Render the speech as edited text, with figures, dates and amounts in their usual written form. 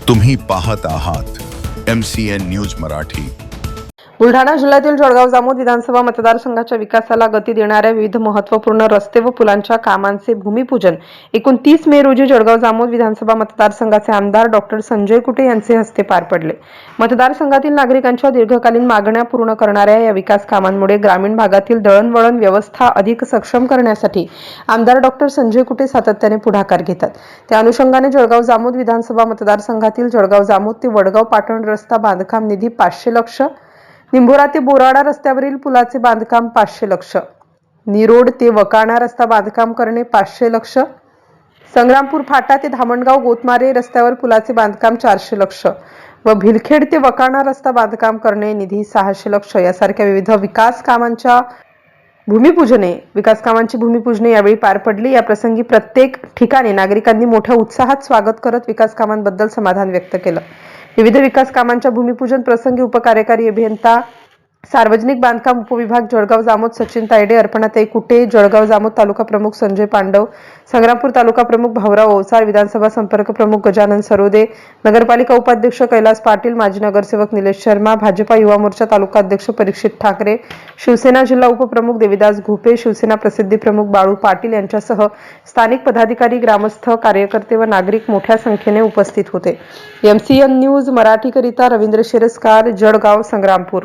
तुम्ही पाहत आहात MCN न्यूज मराठी। बुलढाणा जिल्ह्यातील जळगाव जामोद विधानसभा मतदारसंघाच्या विकासाला गती देणाऱ्या विविध महत्त्वपूर्ण रस्ते व पुलांच्या कामांचे भूमिपूजन 29 मे रोजी जळगाव जामोद विधानसभा मतदारसंघाचे आमदार डॉक्टर संजय कुटे यांचे हस्ते पार पडले। मतदारसंघातील नागरिकांच्या दीर्घकालीन मागण्या पूर्ण करणाऱ्या या विकास कामांमुळे ग्रामीण भागातील दळणवळण व्यवस्था अधिक सक्षम करण्यासाठी आमदार डॉक्टर संजय कुटे सातत्याने पुढाकार घेतात। त्या अनुषंगाने जळगाव जामोद विधानसभा मतदारसंघातील जळगाव जामोद ते वडगाव पाटण रस्ता बांधकाम निधी 500 लाख, निंभोरा ते बोराडा रस्त्यावरील पुलाचे बांधकाम 500 लाख, निरोड ते वकाणा रस्ता बांधकाम करणे 500 लाख, संग्रामपूर फाटा ते धामणगाव गोतमारे रस्त्यावर पुलाचे बांधकाम 400 लाख व भिलखेड ते वकाणा रस्ता बांधकाम करणे निधी 600 लाख यासारख्या विविध विकास कामांची भूमिपूजने यावेळी पार पडली। या प्रसंगी प्रत्येक ठिकाणी नागरिकांनी मोठ्या उत्साहात स्वागत करत विकास कामांबद्दल समाधान व्यक्त केलं। विविध विकास कामांच्या भूमिपूजन प्रसंगी उपकार्यकारी अभियंता सार्वजनिक बांधकाम उपविभाग जळगाव जामोद सचिन तायडे, अर्पणाताई कुटे, जळगाव जामोद तालुका प्रमुख संजय पांडव, संग्रामपूर तालुका प्रमुख भाऊराव ओसार, विधानसभा संपर्क प्रमुख गजानन सरोदे, नगरपालिका उपाध्यक्ष कैलास पाटील, माजी नगरसेवक निलेश शर्मा, भाजपा युवा मोर्चा तालुका अध्यक्ष परीक्षित ठाकरे, शिवसेना जिल्हा उपप्रमुख देविदास घोपे, शिवसेना प्रसिद्धी प्रमुख बाळू पाटील यांच्यासह स्थानिक पदाधिकारी, ग्रामस्थ, कार्यकर्ते व नागरिक मोठ्या संख्येने उपस्थित होते। MCN न्यूज मराठीकरिता रवींद्र शिरस्कार, जळगाव, संग्रामपूर।